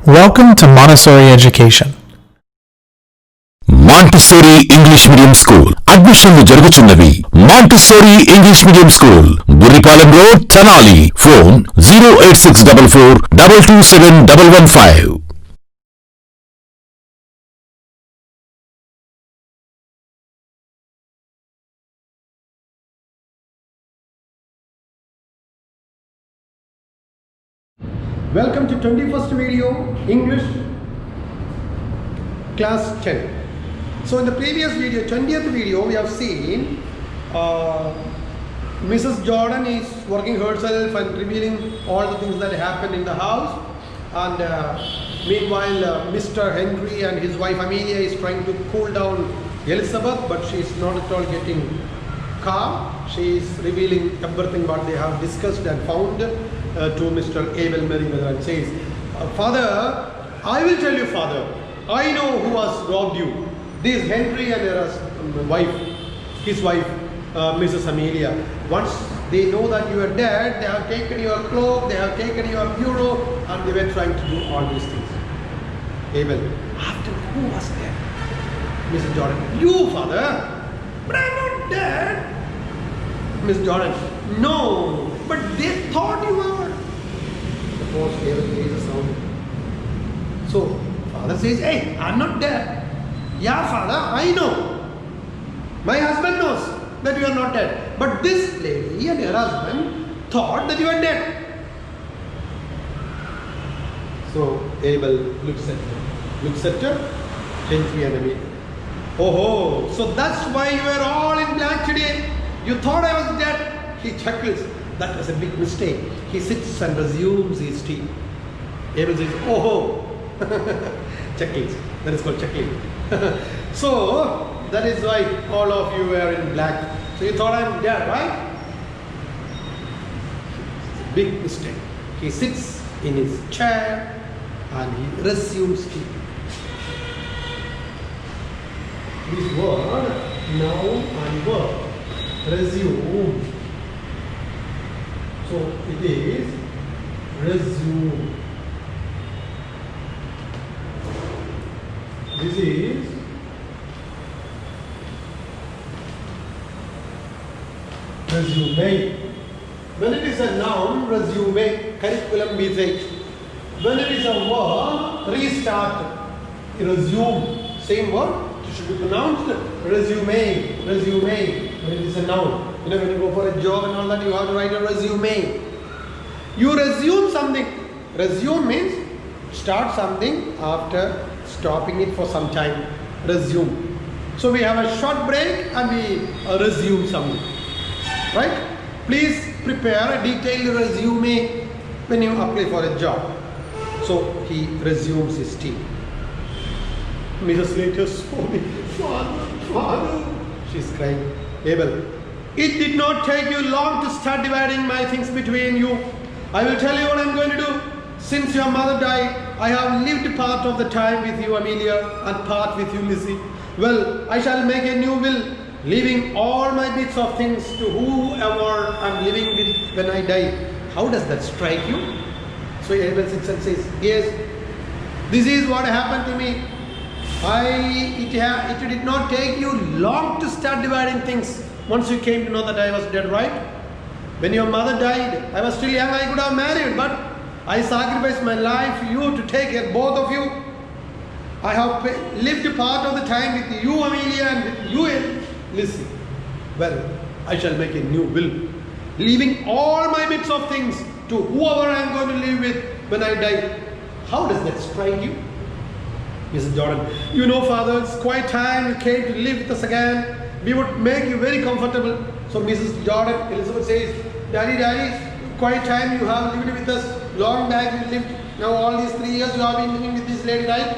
Welcome to Montessori Education. Montessori English medium school అడ్మిషన్లు జరుగుతున్నవి. Montessori English medium school, Burripalem road, Tenali. Phone 08644227115. Welcome to 21st video, English, class 10. So in the previous video, 20th video, we have seen Mrs. Jordan is working herself and revealing all the things that happened in the house, and meanwhile Mr. Henry and his wife Amelia is trying to cool down Elizabeth, but she is not at all getting calm. She is revealing everything what they have discussed and found to Mr. Abel Merriweather, and says, Father, I will tell you, Father, I know who has robbed you. This Henry and his wife, Mrs. Amelia. Once they know that you are dead, they have taken your cloak, they have taken your bureau, and they were trying to do all these things. Abel, after who was there? Mrs. Jordan, you, Father, but I am not dead. Miss Jordan, no, but they thought you were. Suppose Abel made a sound. So, Father says, hey, I'm not dead. Yeah, Father, I know. My husband knows that you are not dead. But this lady and her husband thought that you are dead. So, Abel looks at her, Henry and Amelia. Oh, so that's why you are all in black today. You thought I was dead. He chuckles. That was a big mistake. He sits and resumes his tea. Abel says, oh, chuckles. That is called chuckling. So, that is why all of you were in black. So you thought I'm dead, right? Big mistake. He sits in his chair and he resumes tea. This word, noun and verb, resume. So it is resume. This is resume. When it is a noun, resume, curriculum vitae. When it is a verb, restart, resume. Same word, it should be pronounced resume. When it is a noun. When you go for a job and all that, you have to write a resume. You resume something. Resume means start something after stopping it for some time. Resume. So we have a short break and we resume something. Right? Please prepare a detailed resume when you apply for a job. So he resumes his tea. Mrs. Slater saw me. Father. She's crying. Abel, it did not take you long to start dividing my things between you. I will tell you what I'm going to do. Since your mother died, I have lived part of the time with you, Amelia, and part with you, Lizzie. Well, I shall make a new will, leaving all my bits of things to whoever I'm living with when I die. How does that strike you? So Abel sits and says, yes, this is what happened to me. It did not take you long to start dividing things. Once you came to know that I was dead, right? When your mother died, I was still young, I could have married, but I sacrificed my life for you to take care, both of you. I have lived part of the time with you, Amelia, and with you, Lizzie. Well, I shall make a new will, leaving all my bits of things to whoever I am going to live with when I die. How does that strike you? Mrs. Jordan, you know, Father, it's quite time you came to live with us again. We would make you very comfortable. So Mrs. Jordan, Elizabeth says, Daddy, quite time you have lived with us. Long back you lived. Now all these 3 years you have been living with this lady, right?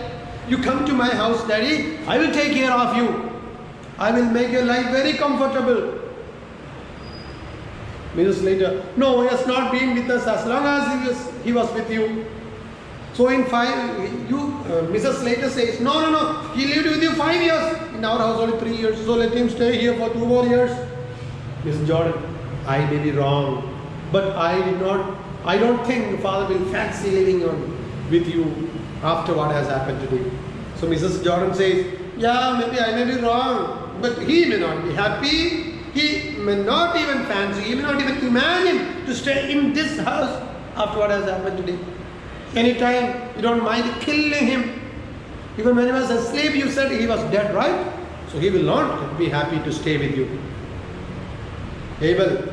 You come to my house, Daddy. I will take care of you. I will make your life very comfortable. Mrs. Slater, no, he has not been with us as long as he was with you. So in Mrs. Slater says, no, he lived with you 5 years. In our house only 3 years, so let him stay here for 2 more years. Mrs. Jordan, I may be wrong, but I don't think Father will fancy living with you after what has happened today. So Mrs. Jordan says, yeah, maybe I may be wrong, but he may not be happy. He may not even fancy, he may not even imagine to stay in this house after what has happened today. Anytime you don't mind killing him. Even when he was asleep, you said he was dead, right? So he will not be happy to stay with you. Abel,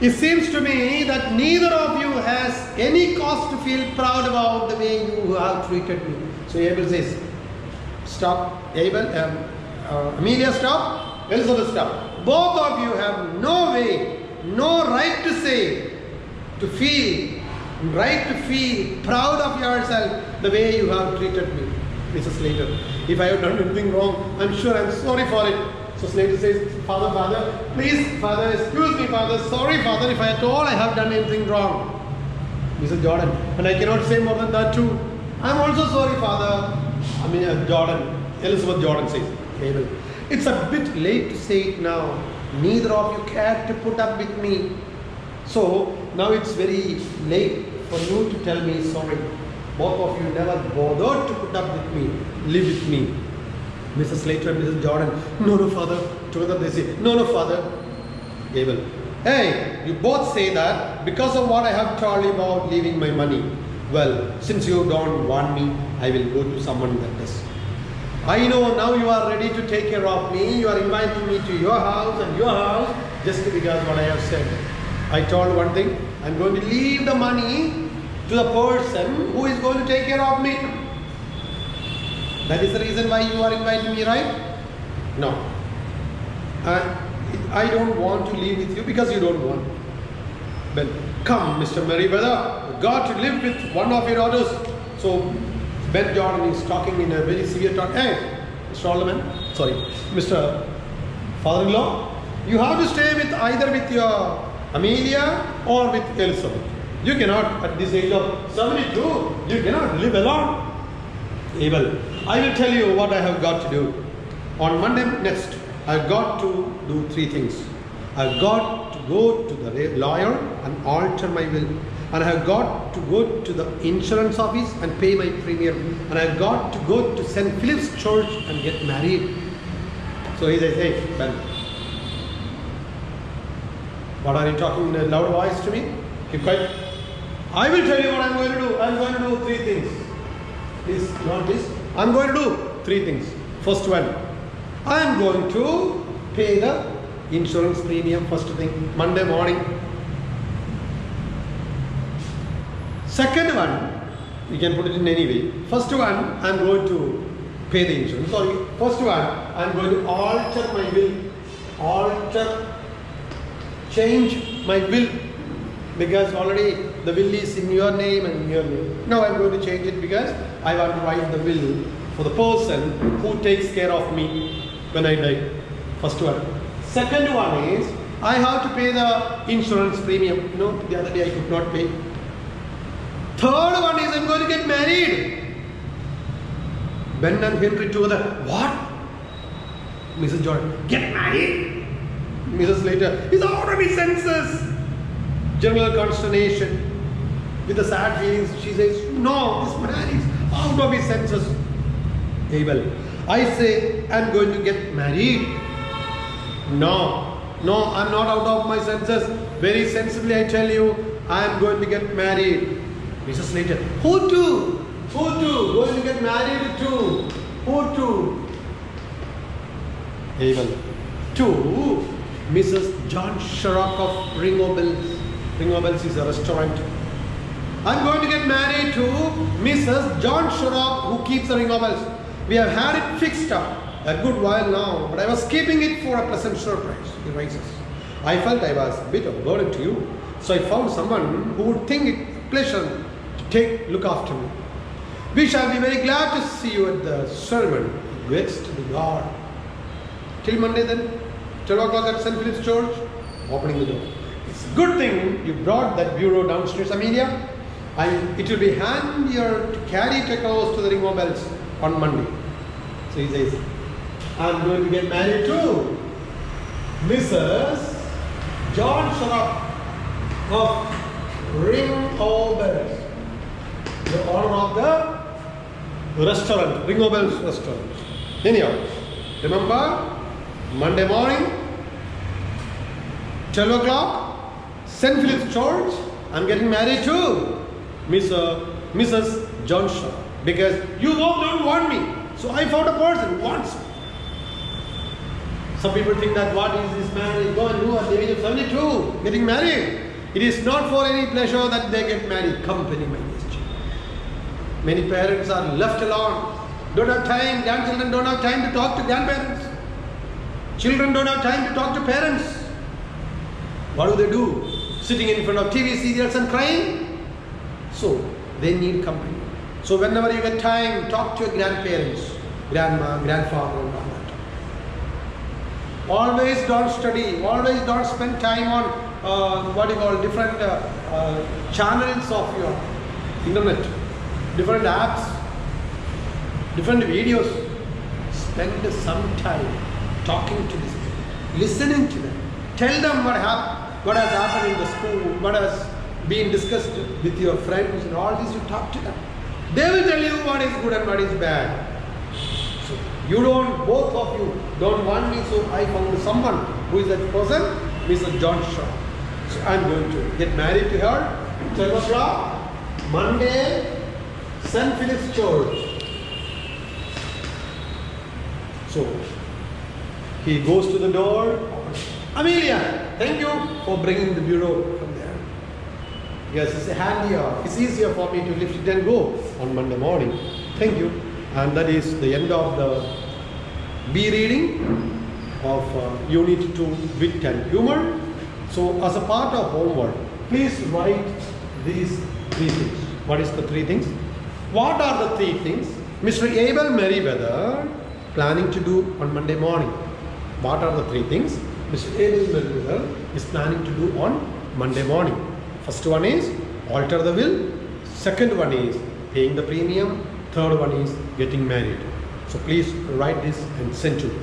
it seems to me that neither of you has any cause to feel proud about the way you have treated me. So Abel says, stop. Abel, Amelia, stop. Elizabeth, stop. Both of you have no way, no right to say, to feel, right to feel proud of yourself the way you have treated me. Mrs. Slater, if I have done anything wrong, I'm sure I'm sorry for it. So Slater says, Father, please, Father, excuse me, Father, sorry, Father, if at all I have done anything wrong. Mrs. Jordan, and I cannot say more than that too. I'm also sorry, Father. Jordan, Elizabeth Jordan says, Abel, it's a bit late to say it now. Neither of you cared to put up with me. So now it's very late for you to tell me sorry. Both of you never bothered to put up with me, live with me. Mrs. Slater and Mrs. Jordan, no, Father. Together they say, no, Father. Abel, hey, you both say that because of what I have told you about leaving my money. Well, since you don't want me, I will go to someone that does. I know now you are ready to take care of me. You are inviting me to your house and your house just because what I have said. I told one thing, I'm going to leave the money to the person who is going to take care of me. That is the reason why you are inviting me, right? No. I don't want to live with you because you don't want. Well, come, Mr. Merriweather, you got to live with one of your daughters. So Ben Jordan is talking in a very severe tone. Hey, Mr. Alderman, Mr. Father-in-law, you have to stay with either with your Amelia or with Elizabeth. You cannot, at this age of 72, you cannot live alone. Abel, I will tell you what I have got to do. On Monday next, I've got to do 3 things. I've got to go to the lawyer and alter my will. And I've got to go to the insurance office and pay my premium. And I've got to go to St. Philip's Church and get married. So he says, hey, Ben, what are you talking in a loud voice to me? Keep quiet. I will tell you what I'm going to do. I'm going to do 3 things. Please, not this. I'm going to do 3 things. First one, I'm going to pay the insurance premium first thing, Monday morning. Second one, you can put it in any way. First one, I'm going to pay the insurance. First one, I'm going to alter my will. Change my will. Because already the will is in your name and in your name. Now I'm going to change it because I want to write the will for the person who takes care of me when I die. First one. Second one is, I have to pay the insurance premium. The other day I could not pay. Third one is, I'm going to get married. Ben and Henry together. What? Mrs. Jordan, get married? Mrs. Slater, he's out of his senses. General consternation. With the sad feelings, she says, no, this man is out of his senses. Abel, I say, I'm going to get married. No, I'm not out of my senses. Very sensibly I tell you, I'm going to get married. Mrs. Slater, who to? Going to get married to? Who to? Abel, to Mrs. John Sharrock of Ringo Bells. Ringo Bells is a restaurant. I'm going to get married to Mrs. John Sharrock, who keeps the Ringo Bells. We have had it fixed up a good while now, but I was keeping it for a pleasant surprise. He writes us. I felt I was a bit of a burden to you, so I found someone who would think it pleasant to look after me. We shall be very glad to see you at the sermon. Grace to be God. Till Monday then, 12 o'clock at St. Philip's Church, opening the door. It's a good thing you brought that bureau downstairs, Amelia. It will be handier to carry it across to the Ringo Bells on Monday. So he says, I'm going to get married to Mrs. John Sharrock of Ringo Bells. the owner of the restaurant, Ringo Bell's restaurant. Anyhow, remember, Monday morning, 12 o'clock, St. Philip's Church. I'm getting married to Mrs. John Shaw. Because you both don't want me. So I found a person who wants me. Some people think that what is this man go and do at the age of 72, getting married. It is not for any pleasure that they get married. Company, my dear children. Many parents are left alone. Don't have time. Grandchildren don't have time to talk to grandparents. Children don't have time to talk to parents. What do? Sitting in front of TV serials and crying? So, they need company. So whenever you get time, talk to your grandparents, grandma, grandfather and all that. Always don't study, always don't spend time on different channels of your internet, different apps, different videos. Spend some time talking to these people, listening to them. Tell them what has happened in the school, what has been discussed with your friends and all this, you talk to them. They will tell you what is good and what is bad. So both of you don't want me, so I found someone. Who is that person? Mr. John Shaw. So I'm going to get married to her. 12 o'clock, Monday, St. Philip's Church. So he goes to the door. Amelia, thank you for bringing the bureau from there. Yes, it's handier. It's easier for me to lift it and go on Monday morning. Thank you. And that is the end of the B reading of Unit 2, Wit and Humor. So as a part of homework, please write these 3 things. What is the 3 things? What are the 3 things Mr. Abel Merriweather planning to do on Monday morning? What are the 3 things Mr. Abel Merriweather is planning to do on Monday morning? First one is alter the will. Second one is paying the premium. Third one is getting married. So please write this and send to me.